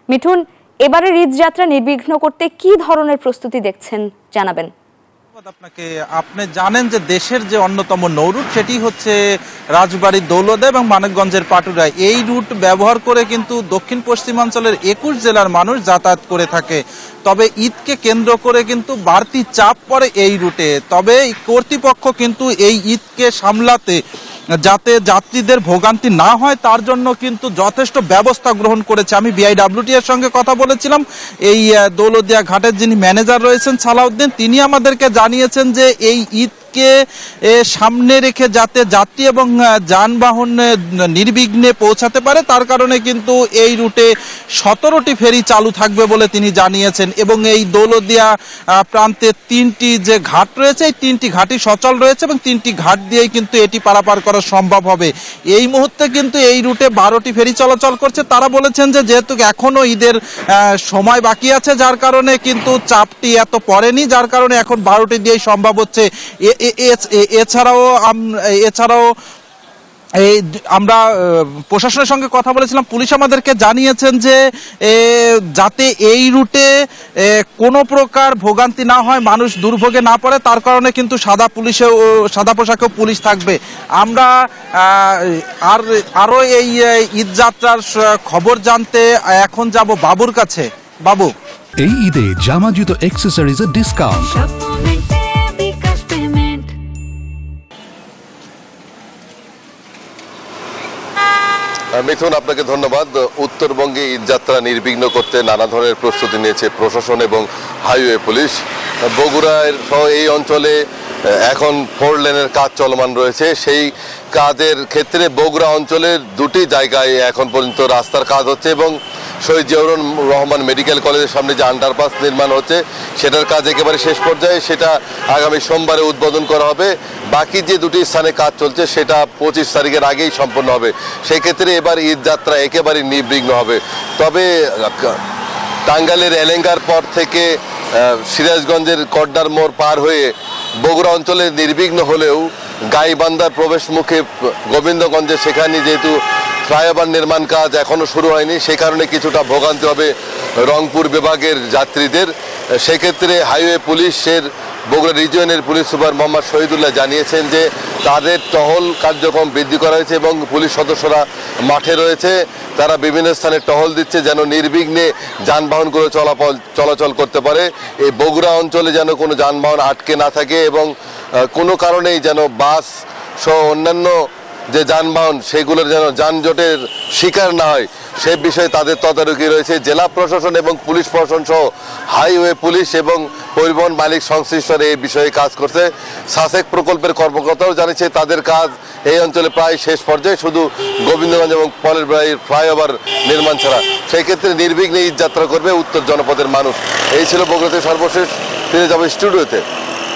মিঠুন, এবারের ঈদ যাত্রা নির্বিঘ্ন করতে কি ধরনের প্রস্তুতি দেখছেন জানাবেন। আপনাকে আপনি জানেন যে দেশের যে অন্যতম নৌরুট সেটি হচ্ছে রাজবাড়ির দৌলতদিয়া এবং মানিকগঞ্জের পাটুরিয়া। এই রুট ব্যবহার করে কিন্তু দক্ষিণ পশ্চিমাঞ্চলের 21 জেলার মানুষ যাতায়াত করে থাকে। তবে ঈদকে কেন্দ্র করে কিন্তু বাড়তি চাপ পড়ে এই রুটে। তবে কর্তৃপক্ষ কিন্তু এই ঈদকে সামলাতে যাতে যাত্রীদের ভোগান্তি না হয় তার জন্য কিন্তু যথেষ্ট ব্যবস্থা গ্রহণ করেছে। আমি বিআইডব্লিউটি এর সঙ্গে কথা বলেছিলাম। এই দৌলতদিয়া ঘাটের যিনি ম্যানেজার রয়েছেন সালাউদ্দিন, তিনি আমাদেরকে জানিয়েছেন যে এই ঈদকে সামনে রেখে যাতে যাত্রী এবং যানবাহন নির্বিঘ্নে পৌঁছাতে পারে তার কারণে কিন্তু এই রুটে 17টি ফেরি চালু থাকবে বলে তিনি জানিয়েছেন। এবং এই দৌলতদিয়া প্রান্তে 3টি যে ঘাট রয়েছে এই 3টি ঘাটই সচল রয়েছে এবং 3টি ঘাট দিয়েই কিন্তু এটি পারাপার করা সম্ভব হবে। এই মুহূর্তে কিন্তু এই রুটে 12টি ফেরি চলাচল করছে। তারা বলেছেন যে যেহেতু এখনো ঈদের সময় বাকি আছে যার কারণে কিন্তু চাপটি এত পড়েনি, যার কারণে এখন 12টি দিয়েই সম্ভব হচ্ছে। এছাড়াও আমরা প্রশাসনের সঙ্গে কথা বলেছিলাম। পুলিশ আমাদেরকে জানিয়েছেন যে যাতে এই রুটে কোনো প্রকার ভোগান্তি না হয়, মানুষ দুর্ভোগে না পড়ে তার কারণে কিন্তু সাদা পোশাকেও পুলিশ থাকবে। আমরা আরো এই ঈদ যাত্রার খবর জানতে এখন যাব বাবুর কাছে। বাবু, এই ঈদে জামা জুতো অ্যাকসেসরিজের ডিসকাউন্ট। মিথুন, আপনাকে ধন্যবাদ। উত্তরবঙ্গে ঈদ যাত্রা নির্বিঘ্ন করতে নানা ধরনের প্রস্তুতি নিয়েছে প্রশাসন এবং হাইওয়ে পুলিশ। বগুড়ার সহ এই অঞ্চলে এখন 4 লেনের কাজ চলমান রয়েছে। সেই কাজের ক্ষেত্রে বগুড়া অঞ্চলের 2টি জায়গায় এখন পর্যন্ত রাস্তার কাজ হচ্ছে এবং শহীদ জিয়াউর রহমান মেডিকেল কলেজের সামনে যে আন্ডারপাস নির্মাণ হচ্ছে সেটার কাজ একেবারে শেষ পর্যায়ে, সেটা আগামী সোমবারে উদ্বোধন করা হবে। বাকি যে 2টি স্থানে কাজ চলছে সেটা 25 তারিখের আগেই সম্পন্ন হবে। সেই ক্ষেত্রে এবার ঈদ যাত্রা একেবারে নির্বিঘ্ন হবে। তবে টাঙ্গাইলের এলেঙ্গার পর থেকে সিরাজগঞ্জের কড্ডার মোড় পার হয়ে বগুড়া অঞ্চলে নির্বিঘ্ন হলেও গাইবান্ধার প্রবেশ মুখে গোবিন্দগঞ্জে সেখানে যেহেতু ফ্লাইওভার নির্মাণ কাজ এখনও শুরু হয়নি, সেই কারণে কিছুটা ভোগান্তি হবে রংপুর বিভাগের যাত্রীদের। সেক্ষেত্রে হাইওয়ে পুলিশের বগুড়া রিজিয়নের পুলিশ সুপার মোহাম্মদ শহীদুল্লাহ জানিয়েছেন যে তাদের টহল কার্যক্রম বৃদ্ধি করা হয়েছে এবং পুলিশ সদস্যরা মাঠে রয়েছে। তারা বিভিন্ন স্থানে টহল দিচ্ছে যেন নির্বিঘ্নে যানবাহনগুলো চলাচল করতে পারে। এই বগুড়া অঞ্চলে যেন কোনো যানবাহন আটকে না থাকে এবং কোনো কারণেই যেন বাস সহ অন্যান্য যে যানবাহন সেগুলোর যেন যানজটের শিকার না হয় সে বিষয়ে তাদের তদারকি রয়েছে। জেলা প্রশাসন এবং পুলিশ প্রশাসন সহ হাইওয়ে পুলিশ এবং পরিবহন মালিক সংশ্লিষ্টরা এই বিষয়ে কাজ করছে। সাসেক প্রকল্পের কর্মকর্তাও জানিয়েছে তাদের কাজ এই অঞ্চলে প্রায় শেষ পর্যায়ে, শুধু গোবিন্দগঞ্জ এবং পলের বাড়ির ফ্লাইওভার নির্মাণ ছাড়া। সেই ক্ষেত্রে নির্বিঘ্নে ঈদ যাত্রা করবে উত্তর জনপদের মানুষ। এই ছিল বগুড়াতে সর্বশেষ। ফিরে যাবে স্টুডিওতে।